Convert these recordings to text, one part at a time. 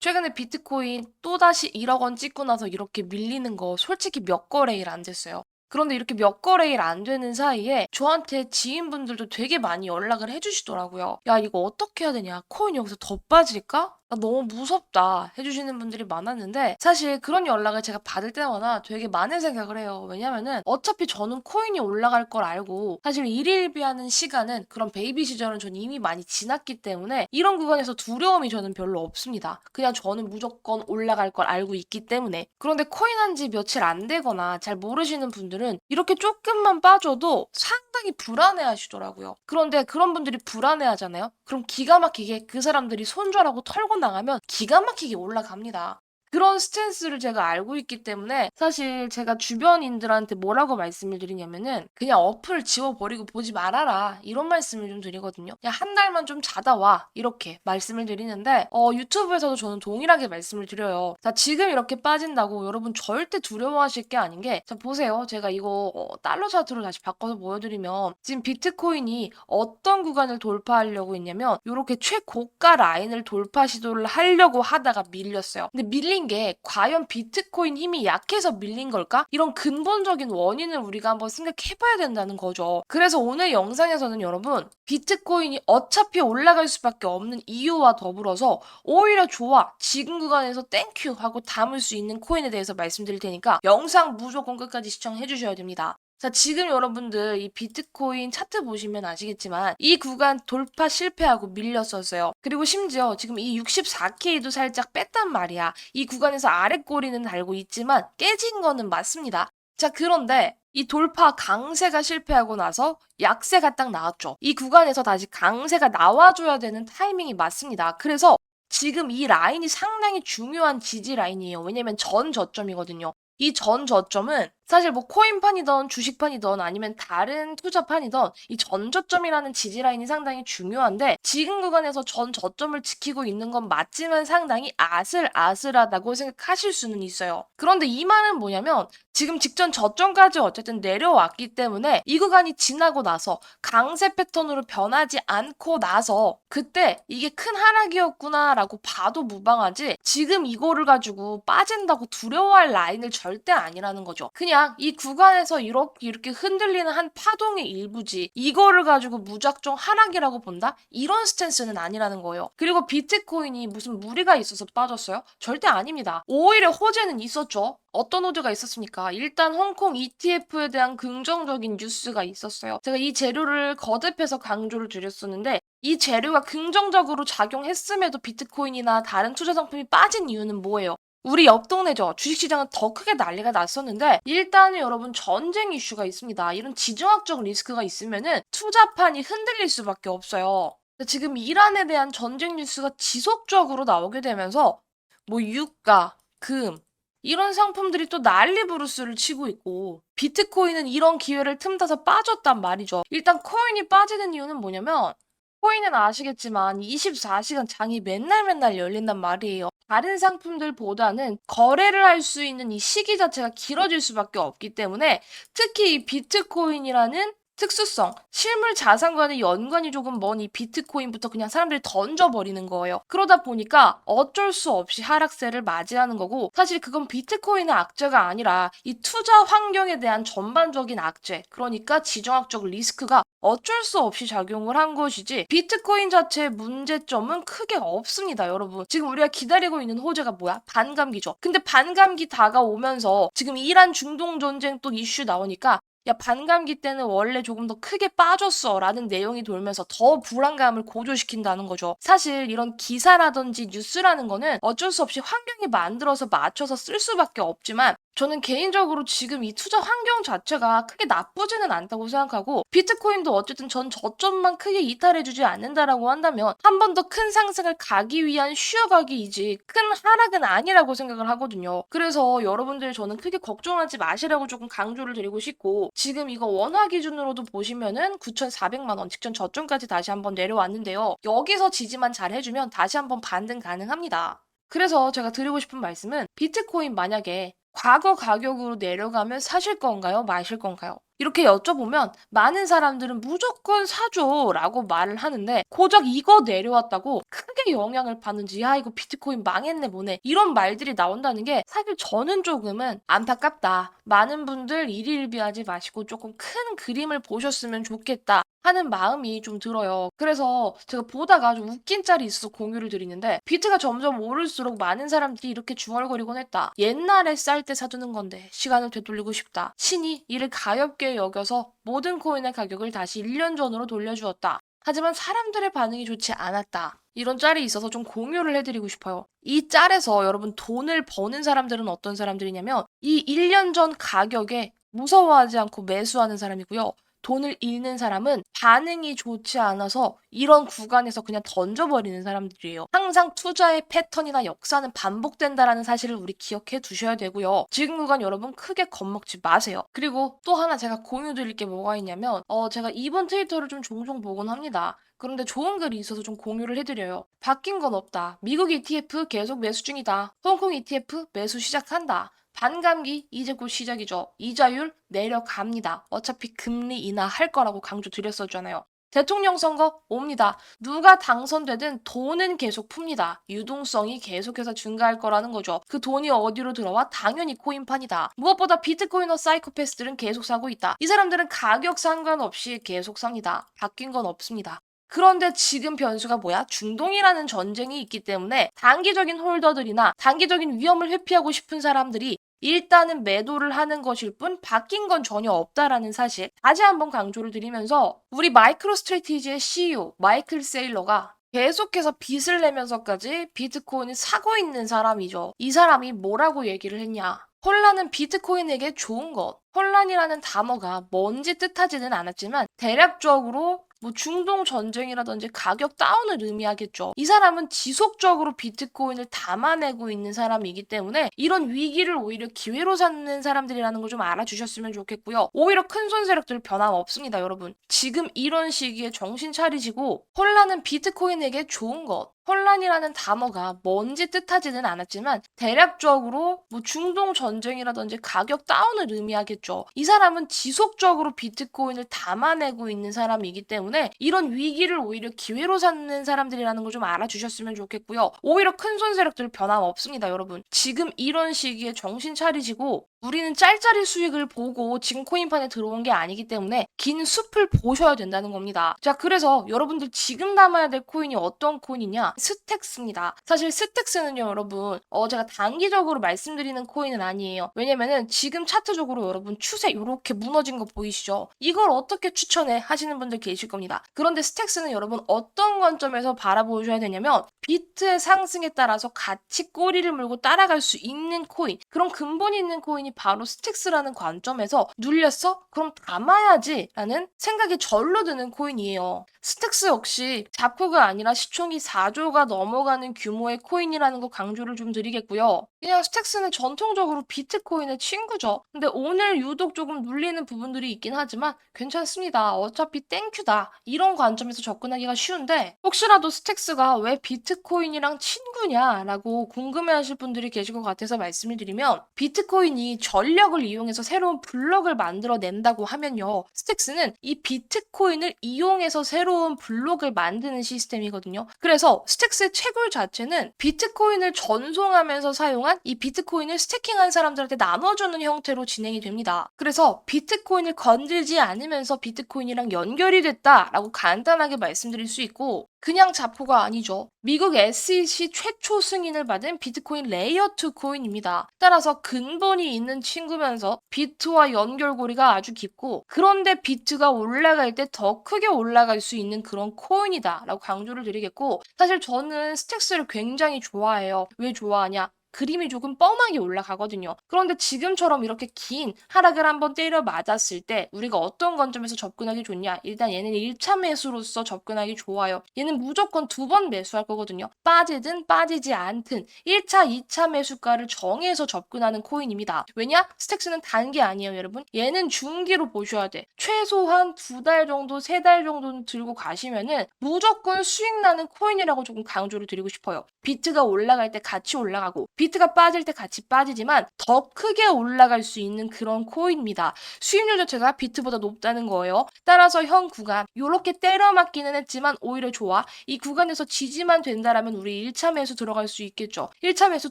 최근에 비트코인 또다시 1억 원 찍고 나서 이렇게 밀리는 거 솔직히 몇 거래일 안 됐어요. 그런데 이렇게 몇 거래일 안 되는 사이에 저한테 지인분들도 되게 많이 연락을 해주시더라고요. 야, 이거 어떻게 해야 되냐? 코인 여기서 더 빠질까? 나 너무 무섭다. 해주시는 분들이 많았는데 사실 그런 연락을 제가 받을 때마다 되게 많은 생각을 해요. 왜냐면은 어차피 저는 코인이 올라갈 걸 알고 사실 일일비하는 시간은 그런 베이비 시절은 전 이미 많이 지났기 때문에 이런 구간에서 두려움이 저는 별로 없습니다. 그냥 저는 무조건 올라갈 걸 알고 있기 때문에. 그런데 코인 한 지 며칠 안 되거나 잘 모르시는 분들은 이렇게 조금만 빠져도 상당히 불안해 하시더라고요. 그런데 그런 분들이 불안해 하잖아요? 그럼 기가 막히게 그 사람들이 손절하고 털고 나가면 기가 막히게 올라갑니다. 그런 스탠스를 제가 알고 있기 때문에 사실 제가 주변인들한테 뭐라고 말씀을 드리냐면은 그냥 어플 지워버리고 보지 말아라 이런 말씀을 좀 드리거든요. 그냥 한 달만 좀 자다 와 이렇게 말씀을 드리는데 유튜브에서도 저는 동일하게 말씀을 드려요. 자, 지금 이렇게 빠진다고 여러분 절대 두려워하실 게 아닌 게 자, 보세요. 제가 이거 달러 차트로 다시 바꿔서 보여드리면 지금 비트코인이 어떤 구간을 돌파하려고 했냐면 이렇게 최고가 라인을 돌파 시도를 하려고 하다가 밀렸어요. 근데 밀린 게 과연 비트코인 힘이 약해서 밀린 걸까? 이런 근본적인 원인을 우리가 한번 생각해봐야 된다는 거죠. 그래서 오늘 영상에서는 여러분 비트코인이 어차피 올라갈 수밖에 없는 이유와 더불어서 오히려 좋아 지금 구간에서 땡큐 하고 담을 수 있는 코인에 대해서 말씀드릴 테니까 영상 무조건 끝까지 시청해 주셔야 됩니다. 자, 지금 여러분들 이 비트코인 차트 보시면 아시겠지만 이 구간 돌파 실패하고 밀렸었어요. 그리고 심지어 지금 이 64K도 살짝 뺐단 말이야. 이 구간에서 아래 꼬리는 달고 있지만 깨진 거는 맞습니다. 자, 그런데 이 돌파 강세가 실패하고 나서 약세가 딱 나왔죠. 이 구간에서 다시 강세가 나와줘야 되는 타이밍이 맞습니다. 그래서 지금 이 라인이 상당히 중요한 지지 라인이에요. 왜냐면 전 저점이거든요. 이 전 저점은 사실 뭐 코인판이든 주식판이든 아니면 다른 투자판이든 이 전 저점이라는 지지 라인이 상당히 중요한데 지금 구간에서 전 저점을 지키고 있는 건 맞지만 상당히 아슬아슬하다고 생각하실 수는 있어요. 그런데 이 말은 뭐냐면 지금 직전 저점까지 어쨌든 내려왔기 때문에 이 구간이 지나고 나서 강세 패턴으로 변하지 않고 나서 그때 이게 큰 하락이었구나라고 봐도 무방하지 지금 이거를 가지고 빠진다고 두려워할 라인을 절대 아니라는 거죠. 그냥 이 구간에서 이렇게 흔들리는 한 파동의 일부지 이거를 가지고 무작정 하락이라고 본다? 이런 스탠스는 아니라는 거예요. 그리고 비트코인이 무슨 무리가 있어서 빠졌어요? 절대 아닙니다. 오히려 호재는 있었죠. 어떤 호재가 있었습니까? 일단 홍콩 ETF에 대한 긍정적인 뉴스가 있었어요. 제가 이 재료를 거듭해서 강조를 드렸었는데 이 재료가 긍정적으로 작용했음에도 비트코인이나 다른 투자 상품이 빠진 이유는 뭐예요? 우리 옆 동네죠. 주식시장은 더 크게 난리가 났었는데 일단은 여러분 전쟁 이슈가 있습니다. 이런 지정학적 리스크가 있으면은 투자판이 흔들릴 수밖에 없어요. 지금 이란에 대한 전쟁 뉴스가 지속적으로 나오게 되면서 뭐 유가, 금 이런 상품들이 또 난리 부르스를 치고 있고 비트코인은 이런 기회를 틈타서 빠졌단 말이죠. 일단 코인이 빠지는 이유는 뭐냐면 코인은 아시겠지만 24시간 장이 맨날 열린단 말이에요. 다른 상품들보다는 거래를 할 수 있는 이 시기 자체가 길어질 수밖에 없기 때문에 특히 이 비트코인이라는 특수성, 실물 자산과의 연관이 조금 먼 이 비트코인부터 그냥 사람들이 던져버리는 거예요. 그러다 보니까 어쩔 수 없이 하락세를 맞이하는 거고 사실 그건 비트코인의 악재가 아니라 이 투자 환경에 대한 전반적인 악재, 그러니까 지정학적 리스크가 어쩔 수 없이 작용을 한 것이지 비트코인 자체의 문제점은 크게 없습니다, 여러분. 지금 우리가 기다리고 있는 호재가 뭐야? 반감기죠. 근데 반감기 다가오면서 지금 이란 중동 전쟁 또 이슈 나오니까 야, 반감기 때는 원래 조금 더 크게 빠졌어 라는 내용이 돌면서 더 불안감을 고조시킨다는 거죠. 사실 이런 기사라든지 뉴스라는 거는 어쩔 수 없이 환경이 만들어서 맞춰서 쓸 수밖에 없지만 저는 개인적으로 지금 이 투자 환경 자체가 크게 나쁘지는 않다고 생각하고 비트코인도 어쨌든 전 저점만 크게 이탈해주지 않는다라고 한다면 한 번 더 큰 상승을 가기 위한 쉬어가기이지 큰 하락은 아니라고 생각을 하거든요. 그래서 여러분들 저는 크게 걱정하지 마시라고 조금 강조를 드리고 싶고 지금 이거 원화 기준으로도 보시면은 9,400만 원 직전 저점까지 다시 한번 내려왔는데요. 여기서 지지만 잘 해주면 다시 한번 반등 가능합니다. 그래서 제가 드리고 싶은 말씀은 비트코인 만약에 과거 가격으로 내려가면 사실 건가요? 마실 건가요? 이렇게 여쭤보면 많은 사람들은 무조건 사줘 라고 말을 하는데 고작 이거 내려왔다고 크게 어떻게 영향을 받는지 야 이거 비트코인 망했네 뭐네 이런 말들이 나온다는 게 사실 저는 조금은 안타깝다. 많은 분들 일희일비하지 마시고 조금 큰 그림을 보셨으면 좋겠다 하는 마음이 좀 들어요. 그래서 제가 보다가 좀 웃긴 짤이 있어서 공유를 드리는데 비트가 점점 오를수록 많은 사람들이 이렇게 중얼거리곤 했다. 옛날에 쌀 때 사두는 건데 시간을 되돌리고 싶다. 신이 이를 가엾게 여겨서 모든 코인의 가격을 다시 1년 전으로 돌려주었다. 하지만 사람들의 반응이 좋지 않았다. 이런 짤이 있어서 좀 공유를 해드리고 싶어요. 이 짤에서 여러분 돈을 버는 사람들은 어떤 사람들이냐면 이 1년 전 가격에 무서워하지 않고 매수하는 사람이고요. 돈을 잃는 사람은 반응이 좋지 않아서 이런 구간에서 그냥 던져버리는 사람들이에요. 항상 투자의 패턴이나 역사는 반복된다라는 사실을 우리 기억해 두셔야 되고요. 지금 구간 여러분 크게 겁먹지 마세요. 그리고 또 하나 제가 공유 드릴 게 뭐가 있냐면 제가 이번 트위터를 좀 종종 보곤 합니다. 그런데 좋은 글이 있어서 좀 공유를 해드려요. 바뀐 건 없다. 미국 ETF 계속 매수 중이다. 홍콩 ETF 매수 시작한다. 반감기 이제 곧 시작이죠. 이자율 내려갑니다. 어차피 금리 인하할 거라고 강조 드렸었잖아요. 대통령 선거 옵니다. 누가 당선되든 돈은 계속 풉니다. 유동성이 계속해서 증가할 거라는 거죠. 그 돈이 어디로 들어와? 당연히 코인판이다. 무엇보다 비트코이너 사이코패스들은 계속 사고 있다. 이 사람들은 가격 상관없이 계속 삽니다. 바뀐 건 없습니다. 그런데 지금 변수가 뭐야? 중동이라는 전쟁이 있기 때문에 단기적인 홀더들이나 단기적인 위험을 회피하고 싶은 사람들이 일단은 매도를 하는 것일 뿐 바뀐 건 전혀 없다라는 사실 다시 한번 강조를 드리면서 우리 마이크로스트래티지의 CEO 마이클 세일러가 계속해서 빚을 내면서까지 비트코인을 사고 있는 사람이죠. 이 사람이 뭐라고 얘기를 했냐? 혼란은 비트코인에게 좋은 것. 혼란이라는 단어가 뭔지 뜻하지는 않았지만 대략적으로 중동 전쟁이라든지 가격 다운을 의미하겠죠. 이 사람은 지속적으로 비트코인을 담아내고 있는 사람이기 때문에 이런 위기를 오히려 기회로 삼는 사람들이라는 걸 좀 알아주셨으면 좋겠고요. 오히려 큰 손 세력들 변함없습니다, 여러분. 지금 이런 시기에 정신 차리시고 혼란은 비트코인에게 좋은 것. 혼란이라는 단어가 뭔지 뜻하지는 않았지만 대략적으로 중동 전쟁이라든지 가격 다운을 의미하겠죠. 이 사람은 지속적으로 비트코인을 담아내고 있는 사람이기 때문에 이런 위기를 오히려 기회로 삼는 사람들이라는 걸 좀 알아주셨으면 좋겠고요. 오히려 큰 손 세력들 변함없습니다, 여러분. 지금 이런 시기에 정신 차리시고 우리는 짤짤이 수익을 보고 지금 코인판에 들어온 게 아니기 때문에 긴 숲을 보셔야 된다는 겁니다. 자, 그래서 여러분들 지금 담아야 될 코인이 어떤 코인이냐? 스택스입니다. 사실 스택스는요, 여러분, 제가 단기적으로 말씀드리는 코인은 아니에요. 왜냐면은 지금 차트적으로 여러분 추세 이렇게 무너진 거 보이시죠? 이걸 어떻게 추천해 하시는 분들 계실 겁니다. 그런데 스택스는 여러분 어떤 관점에서 바라보셔야 되냐면 비트의 상승에 따라서 같이 꼬리를 물고 따라갈 수 있는 코인, 그런 근본이 있는 코인이 바로 스택스라는 관점에서 눌렸어? 그럼 담아야지 라는 생각이 절로 드는 코인이에요. 스택스 역시 잡코가 아니라 시총이 4조가 넘어가는 규모의 코인이라는 거 강조를 좀 드리겠고요. 그냥 스택스는 전통적으로 비트코인의 친구죠. 근데 오늘 유독 조금 눌리는 부분들이 있긴 하지만 괜찮습니다. 어차피 땡큐다. 이런 관점에서 접근하기가 쉬운데 혹시라도 스택스가 왜 비트코인이랑 친구냐라고 궁금해하실 분들이 계실 것 같아서 말씀을 드리면 비트코인이 전력을 이용해서 새로운 블록을 만들어낸다고 하면요. 스택스는 이 비트코인을 이용해서 새로운 블록을 만드는 시스템이거든요. 그래서 스택스의 채굴 자체는 비트코인을 전송하면서 사용한 이 비트코인을 스태킹한 사람들한테 나눠주는 형태로 진행이 됩니다. 그래서 비트코인을 건들지 않으면서 비트코인이랑 연결이 됐다라고 간단하게 말씀드릴 수 있고 그냥 자포가 아니죠. 미국 SEC 최초 승인을 받은 비트코인 레이어2 코인입니다. 따라서 근본이 있는 친구면서 비트와 연결고리가 아주 깊고 그런데 비트가 올라갈 때 더 크게 올라갈 수 있는 그런 코인이다 라고 강조를 드리겠고 사실 저는 스택스를 굉장히 좋아해요. 왜 좋아하냐? 그림이 조금 뻔하게 올라가거든요. 그런데 지금처럼 이렇게 긴 하락을 한번 때려 맞았을 때 우리가 어떤 관점에서 접근하기 좋냐? 일단 얘는 1차 매수로서 접근하기 좋아요. 얘는 무조건 2번 매수할 거거든요. 빠지든 빠지지 않든 1차, 2차 매수가를 정해서 접근하는 코인입니다. 왜냐? 스택스는 단기 아니에요, 여러분. 얘는 중기로 보셔야 돼. 최소한 2달 정도, 3달 정도는 들고 가시면은 무조건 수익 나는 코인이라고 조금 강조를 드리고 싶어요. 비트가 올라갈 때 같이 올라가고 비트가 빠질 때 같이 빠지지만 더 크게 올라갈 수 있는 그런 코인입니다. 수익률 자체가 비트보다 높다는 거예요. 따라서 현 구간 요렇게 때려 맞기는 했지만 오히려 좋아. 이 구간에서 지지만 된다라면 우리 1차 매수 들어갈 수 있겠죠. 1차 매수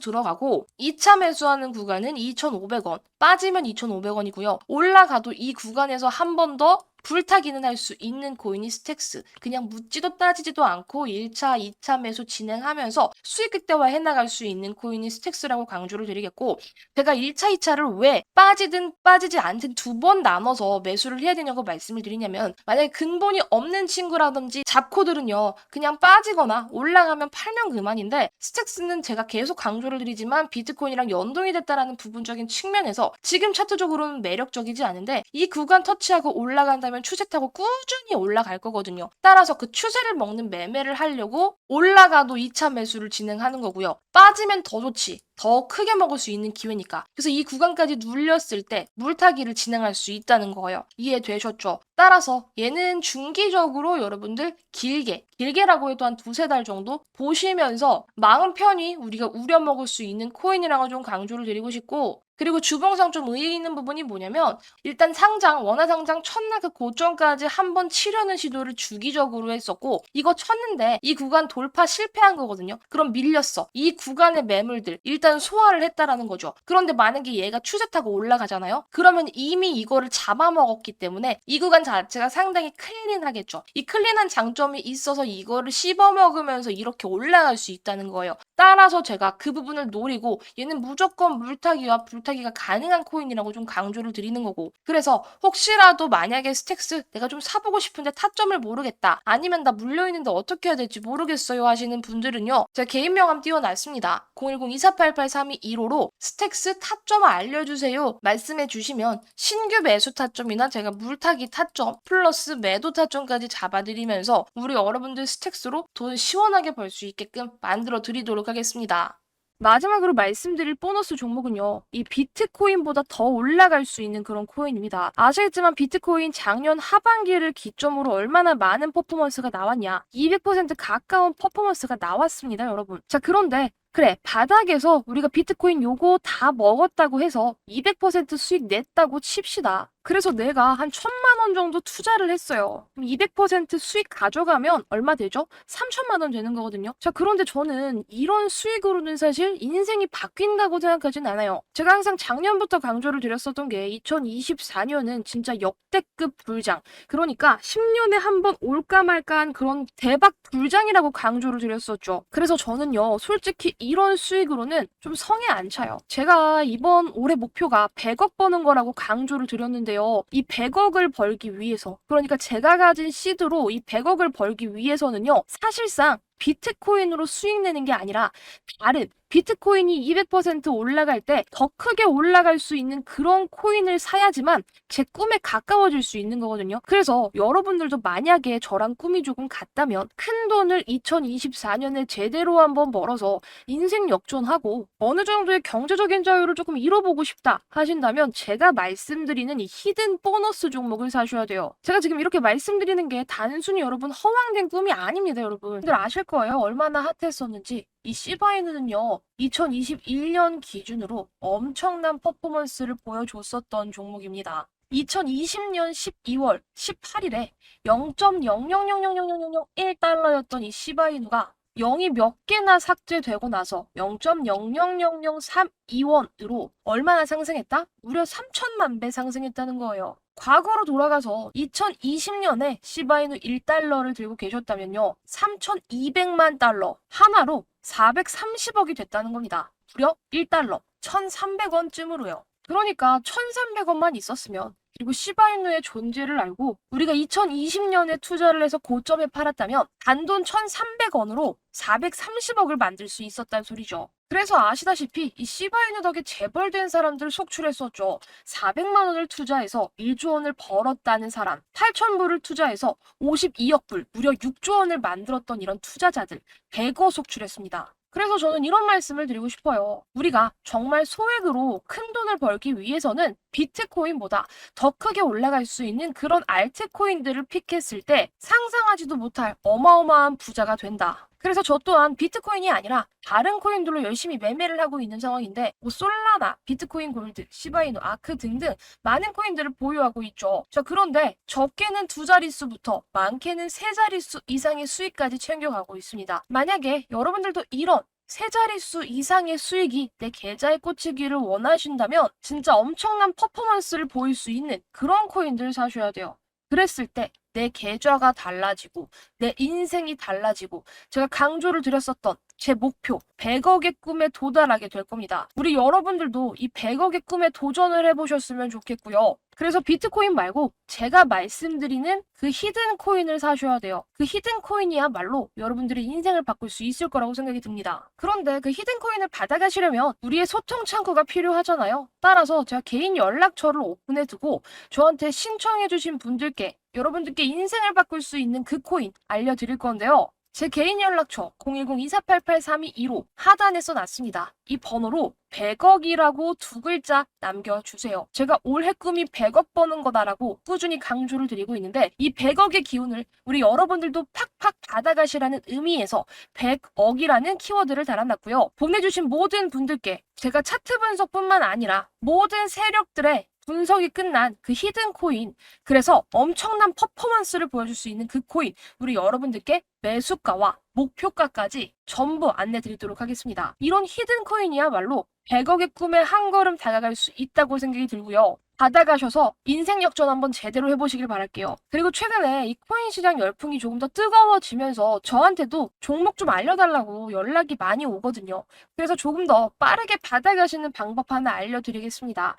들어가고 2차 매수하는 구간은 2,500원, 빠지면 2,500원이고요. 올라가도 이 구간에서 한 번 더 불타기는 할 수 있는 코인이 스택스. 그냥 묻지도 따지지도 않고 1차, 2차 매수 진행하면서 수익 극대화 해나갈 수 있는 코인이 스택스라고 강조를 드리겠고, 제가 1차, 2차를 왜 빠지든 빠지지 않든 두 번 나눠서 매수를 해야 되냐고 말씀을 드리냐면, 만약에 근본이 없는 친구라든지 잡코들은요, 그냥 빠지거나 올라가면 팔면 그만인데, 스택스는 제가 계속 강조를 드리지만 비트코인이랑 연동이 됐다라는 부분적인 측면에서 지금 차트적으로는 매력적이지 않은데, 이 구간 터치하고 올라간다면 추세 타고 꾸준히 올라갈 거거든요. 따라서 그 추세를 먹는 매매를 하려고 올라가도 2차 매수를 진행하는 거고요. 빠지면 더 좋지. 더 크게 먹을 수 있는 기회니까. 그래서 이 구간까지 눌렸을 때 물타기를 진행할 수 있다는 거예요. 이해되셨죠? 따라서 얘는 중기적으로 여러분들 길게라고 해도 한 두세 달 정도 보시면서 마음 편히 우리가 우려먹을 수 있는 코인이라고 좀 강조를 드리고 싶고, 그리고 주봉상 좀 의의 있는 부분이 뭐냐면, 일단 원화 상장 첫날 그 고점까지 한번 치려는 시도를 주기적으로 했었고, 이거 쳤는데 이 구간 돌파 실패한 거거든요. 그럼 밀렸어. 이 구간의 매물들 일단 소화를 했다라는 거죠. 그런데 만약에 얘가 추세 타고 올라가잖아요. 그러면 이미 이거를 잡아먹었기 때문에 이 구간 자체가 상당히 클린하겠죠. 이 클린한 장점이 있어서 이거를 씹어먹으면서 이렇게 올라갈 수 있다는 거예요. 따라서 제가 그 부분을 노리고 얘는 무조건 물타기와 불타기가 가능한 코인이라고 좀 강조를 드리는 거고, 그래서 혹시라도 만약에 스택스 내가 좀 사보고 싶은데 타점을 모르겠다, 아니면 나 물려있는데 어떻게 해야 될지 모르겠어요 하시는 분들은요, 제가 개인 명함 띄워놨습니다. 010-2488-3215로 스택스 타점 알려주세요 말씀해 주시면 신규 매수 타점이나 제가 물타기 타점 플러스 매도 타점까지 잡아드리면서 우리 여러분들 스택스로 돈 시원하게 벌 수 있게끔 만들어 드리도록 하겠습니다. 마지막으로 말씀드릴 보너스 종목은요, 이 비트코인보다 더 올라갈 수 있는 그런 코인입니다. 아시겠지만 비트코인 작년 하반기를 기점으로 얼마나 많은 퍼포먼스가 나왔냐, 200% 가까운 퍼포먼스가 나왔습니다, 여러분. 자, 그런데 그래, 바닥에서 우리가 비트코인 요거 다 먹었다고 해서 200% 수익 냈다고 칩시다. 그래서 내가 한 1,000만 원 정도 투자를 했어요. 그럼 200% 수익 가져가면 얼마 되죠? 3,000만 원 되는 거거든요. 자, 그런데 저는 이런 수익으로는 사실 인생이 바뀐다고 생각하진 않아요. 제가 항상 작년부터 강조를 드렸었던 게 2024년은 진짜 역대급 불장. 그러니까 10년에 한 번 올까 말까한 그런 대박 불장이라고 강조를 드렸었죠. 그래서 저는요, 솔직히 이런 수익으로는 좀 성에 안 차요. 제가 이번 올해 목표가 100억 버는 거라고 강조를 드렸는데요. 이 100억을 벌기 위해서, 그러니까 제가 가진 시드로 이 100억을 벌기 위해서는요, 사실상 비트코인으로 수익 내는 게 아니라 다른 비트코인이 200% 올라갈 때 더 크게 올라갈 수 있는 그런 코인을 사야지만 제 꿈에 가까워질 수 있는 거거든요. 그래서 여러분들도 만약에 저랑 꿈이 조금 같다면 큰 돈을 2024년에 제대로 한번 벌어서 인생 역전하고 어느 정도의 경제적인 자유를 조금 이뤄보고 싶다 하신다면 제가 말씀드리는 이 히든 보너스 종목을 사셔야 돼요. 제가 지금 이렇게 말씀드리는 게 단순히 여러분 허황된 꿈이 아닙니다, 여러분. 들 아실 거예요. 얼마나 핫했었는지. 이 시바이누는요, 2021년 기준으로 엄청난 퍼포먼스를 보여줬었던 종목입니다. 2020년 12월 18일에 0.0000001달러였던 이 시바이누가 0이 몇 개나 삭제되고 나서 0.000032원으로 얼마나 상승했다? 무려 3천만 배 상승했다는 거예요. 과거로 돌아가서 2020년에 시바이누 1달러를 들고 계셨다면요, 3,200만 달러 하나로 430억이 됐다는 겁니다. 무려 1달러 1,300원쯤으로요. 그러니까 1,300원만 있었으면, 그리고 시바이누의 존재를 알고 우리가 2020년에 투자를 해서 고점에 팔았다면 단돈 1,300원으로 430억을 만들 수 있었다는 소리죠. 그래서 아시다시피 이 시바이누 덕에 재벌된 사람들 속출했었죠. 400만 원을 투자해서 1조 원을 벌었다는 사람, 8,000불을 투자해서 52억 불, 무려 6조 원을 만들었던 이런 투자자들 100억 속출했습니다. 그래서 저는 이런 말씀을 드리고 싶어요. 우리가 정말 소액으로 큰 돈을 벌기 위해서는 비트코인보다 더 크게 올라갈 수 있는 그런 알트코인들을 픽했을 때 상상하지도 못할 어마어마한 부자가 된다. 그래서 저 또한 비트코인이 아니라 다른 코인들로 열심히 매매를 하고 있는 상황인데 뭐 솔라나, 비트코인 골드, 시바이노, 아크 등등 많은 코인들을 보유하고 있죠. 자, 그런데 적게는 두 자릿수부터 많게는 세 자릿수 이상의 수익까지 챙겨가고 있습니다. 만약에 여러분들도 이런 세 자릿수 이상의 수익이 내 계좌에 꽂히기를 원하신다면 진짜 엄청난 퍼포먼스를 보일 수 있는 그런 코인들을 사셔야 돼요. 그랬을 때 내 계좌가 달라지고 내 인생이 달라지고 제가 강조를 드렸었던 제 목표 100억의 꿈에 도달하게 될 겁니다. 우리 여러분들도 이 100억의 꿈에 도전을 해보셨으면 좋겠고요. 그래서 비트코인 말고 제가 말씀드리는 그 히든 코인을 사셔야 돼요. 그 히든 코인이야말로 여러분들의 인생을 바꿀 수 있을 거라고 생각이 듭니다. 그런데 그 히든 코인을 받아가시려면 우리의 소통 창구가 필요하잖아요. 따라서 제가 개인 연락처를 오픈해두고 저한테 신청해주신 분들께 여러분들께 인생을 바꿀 수 있는 그 코인 알려드릴 건데요. 제 개인 연락처 010-2488-3215 하단에 써놨습니다. 이 번호로 100억이라고 두 글자 남겨주세요. 제가 올해 꿈이 100억 버는 거다라고 꾸준히 강조를 드리고 있는데 이 100억의 기운을 우리 여러분들도 팍팍 받아가시라는 의미에서 100억이라는 키워드를 달아놨고요. 보내주신 모든 분들께 제가 차트 분석뿐만 아니라 모든 세력들의 분석이 끝난 그 히든 코인, 그래서 엄청난 퍼포먼스를 보여줄 수 있는 그 코인, 우리 여러분들께 매수가와 목표가까지 전부 안내 드리도록 하겠습니다. 이런 히든 코인이야말로 100억의 꿈에 한 걸음 다가갈 수 있다고 생각이 들고요. 받아가셔서 인생 역전 한번 제대로 해보시길 바랄게요. 그리고 최근에 이 코인 시장 열풍이 조금 더 뜨거워지면서 저한테도 종목 좀 알려달라고 연락이 많이 오거든요. 그래서 조금 더 빠르게 받아가시는 방법 하나 알려드리겠습니다.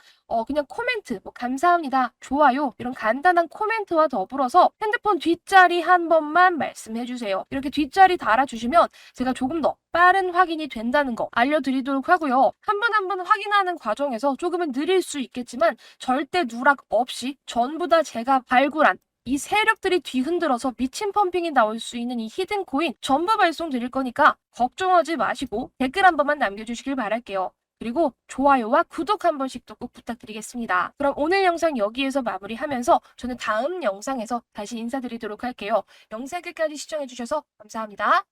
그냥 코멘트, 뭐 감사합니다, 좋아요 이런 간단한 코멘트와 더불어서 핸드폰 뒷자리 한 번만 말씀해주세요. 이렇게 뒷자리 달아주시면 제가 조금 더 빠른 확인이 된다는 거 알려드리도록 하고요. 한 번 한 번 확인하는 과정에서 조금은 느릴 수 있겠지만 절대 누락 없이 전부 다 제가 발굴한 이 세력들이 뒤흔들어서 미친 펌핑이 나올 수 있는 이 히든 코인 전부 발송 드릴 거니까 걱정하지 마시고 댓글 한 번만 남겨주시길 바랄게요. 그리고 좋아요와 구독 한 번씩도 꼭 부탁드리겠습니다. 그럼 오늘 영상 여기에서 마무리하면서 저는 다음 영상에서 다시 인사드리도록 할게요. 영상 끝까지 시청해주셔서 감사합니다.